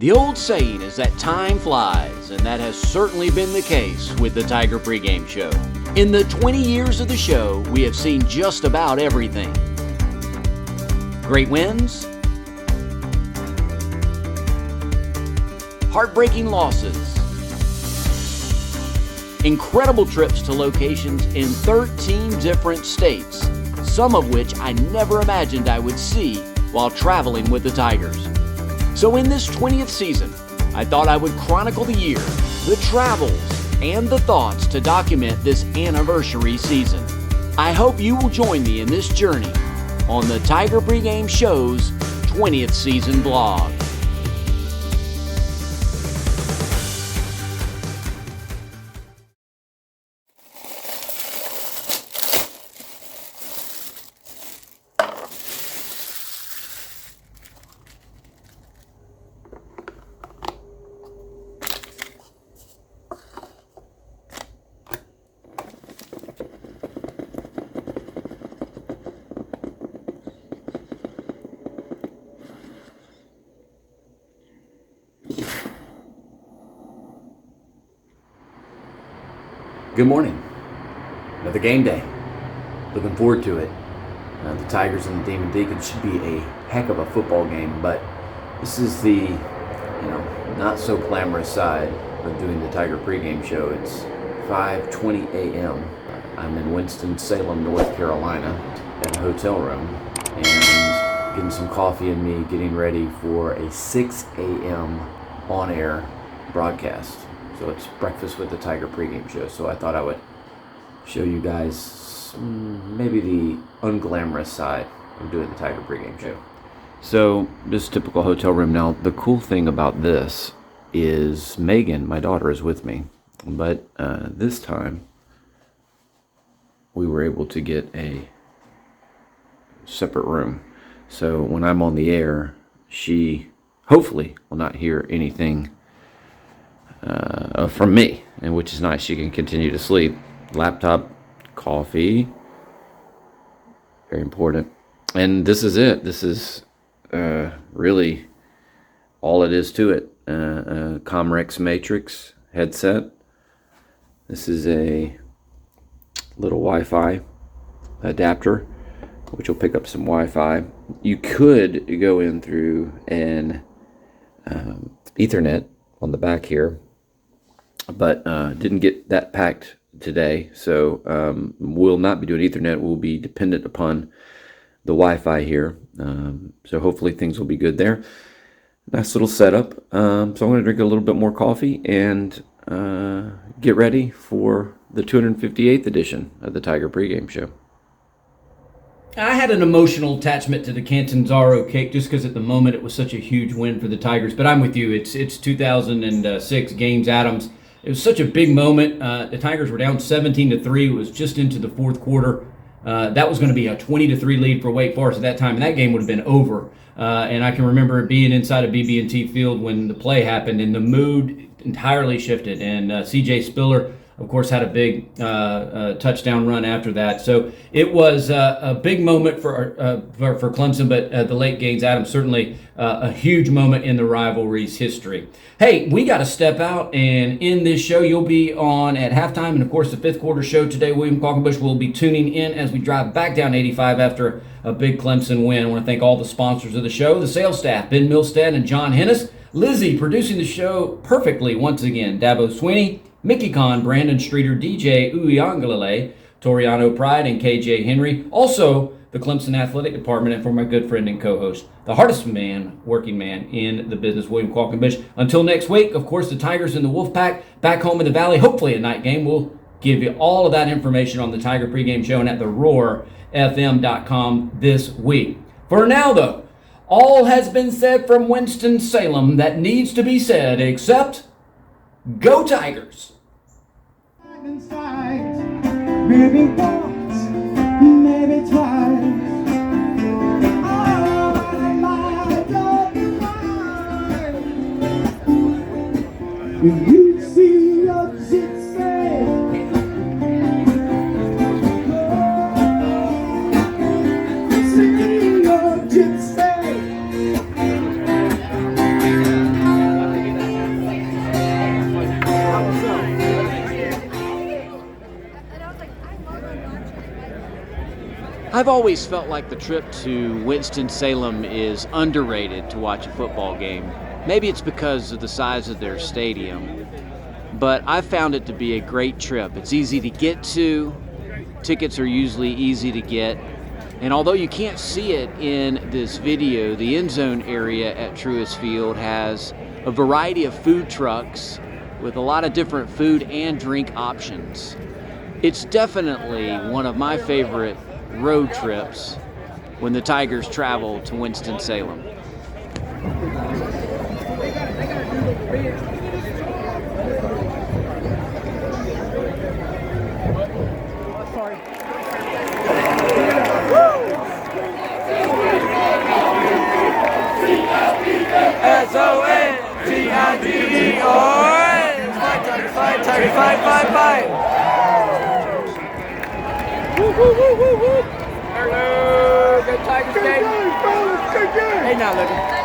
The old saying is that time flies, and that has certainly been the case with the Tiger Pregame Show. In the 20 years of the show, we have seen just about everything. Great wins, heartbreaking losses, incredible trips to locations in 13 different states, some of which I never imagined I would see while traveling with the Tigers. So in this 20th season, I thought I would chronicle the year, the travels, and the thoughts to document this anniversary season. I hope you will join me in this journey on the Tiger Pregame Show's 20th season vlog. Good morning. Another game day. Looking forward to it. The Tigers and the Demon Deacons should be a heck of a football game, but this is the, not so glamorous side of doing the Tiger Pregame Show. It's 5:20 a.m. I'm in Winston-Salem, North Carolina, at a hotel room, and getting some coffee in me, getting ready for a 6 a.m. on-air broadcast. So it's breakfast with the Tiger Pregame Show. So I thought I would show you guys maybe the unglamorous side of doing the Tiger Pregame Show. So this typical hotel room. Now the cool thing about this is Megan, my daughter, is with me. But this time we were able to get a separate room. So when I'm on the air, she hopefully will not hear anything from me, and which is nice. She can continue to sleep. Laptop, coffee, very important. And this is it. This is really all it is to it. Comrex Matrix headset. This is a little Wi-Fi adapter, which will pick up some Wi-Fi. You could go in through an Ethernet on the back here, but didn't get that packed today, so we'll not be doing Ethernet. We'll be dependent upon the Wi-Fi here, so hopefully things will be good there. Nice little setup. So I'm going to drink a little bit more coffee and get ready for the 258th edition of the Tiger Pregame Show. I had an emotional attachment to the Catanzaro kick just because at the moment it was such a huge win for the Tigers. But I'm with you. It's 2006 Games Adams. It was such a big moment. The Tigers were down 17-3. It was just into the fourth quarter. That was going to be a 20-3 lead for Wake Forest at that time, and that game would have been over. And I can remember being inside of BB&T Field when the play happened, and the mood entirely shifted. And C.J. Spiller, of course, had a big touchdown run after that. So it was a big moment for Clemson, but the late Gaines Adams, certainly a huge moment in the rivalry's history. Hey, we got to step out, and in this show, you'll be on at halftime, and of course, the fifth quarter show today. William Qualkenbush will be tuning in as we drive back down 85 after a big Clemson win. I want to thank all the sponsors of the show, the sales staff, Ben Milstead and John Hennis, Lizzie producing the show perfectly once again, Dabo Sweeney, Mickey Kahn, Brandon Streeter, DJ Uyangalele, Toriano Pride, and KJ Henry. Also, the Clemson Athletic Department, and for my good friend and co-host, the hardest working man in the business, William Qualkenbush. Until next week, of course, the Tigers and the Wolfpack back home in the Valley, hopefully a night game. We'll give you all of that information on the Tiger Pregame Show and at theroarfm.com this week. For now, though, all has been said from Winston-Salem that needs to be said, except go Tigers! Maybe once, maybe twice. When you see your gypsy, see your gypsy. I've always felt like the trip to Winston-Salem is underrated to watch a football game. Maybe it's because of the size of their stadium, but I found it to be a great trip. It's easy to get to, tickets are usually easy to get, and although you can't see it in this video, the end zone area at Truist Field has a variety of food trucks with a lot of different food and drink options. It's definitely one of my favorite road trips when the Tigers travel to Winston-Salem. S-O-N-T-I-G-E-R. Fight, Tiger, fight. Woo. Hello, good Tigers game. Hey, now, Logan.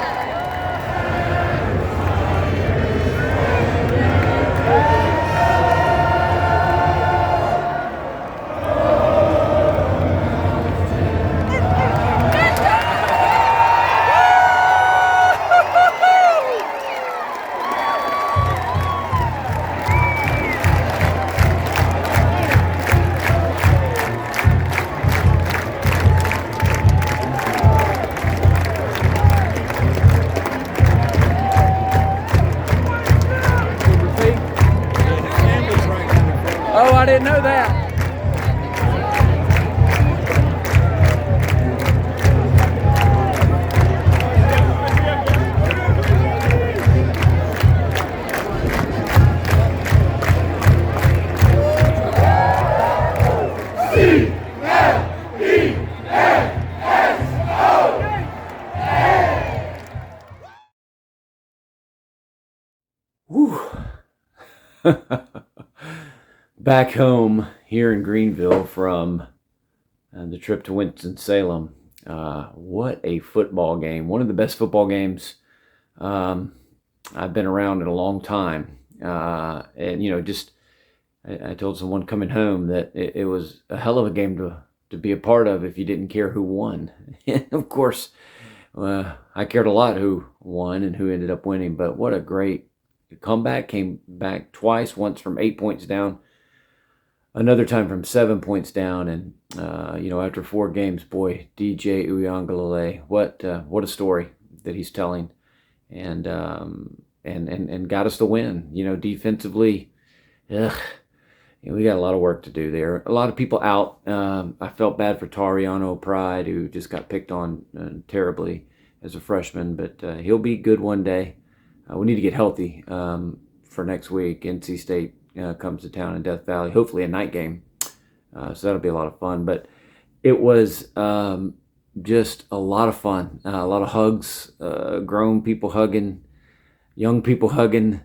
Oh, I didn't know that. Whew. Back home here in Greenville from the trip to Winston-Salem. What a football game. One of the best football games I've been around in a long time. And, you know, just I told someone coming home that it was a hell of a game to be a part of if you didn't care who won. And of course, I cared a lot who won and who ended up winning, but what a great comeback. Came back twice, once from 8 points down, another time from 7 points down. And, you know, after 4 games, boy, DJ Uyangalele, what a story that he's telling. And got us the win. You know, defensively, you know, we got a lot of work to do there. A lot of people out. I felt bad for Tariano Pride, who just got picked on terribly as a freshman, but he'll be good one day. We need to get healthy for next week. NC State comes to town in Death Valley, hopefully a night game. So that'll be a lot of fun. But it was just a lot of fun, a lot of hugs, grown people hugging, young people hugging,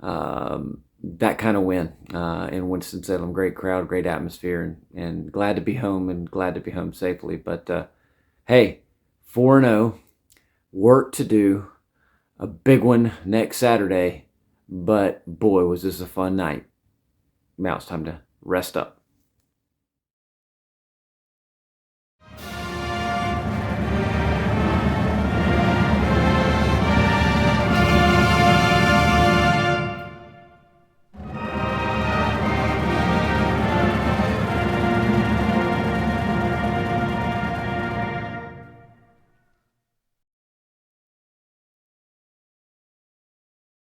that kind of win in Winston-Salem. Great crowd, great atmosphere, and glad to be home and glad to be home safely. But hey, 4-0, work to do. A big one next Saturday, but boy, was this a fun night. Now it's time to rest up.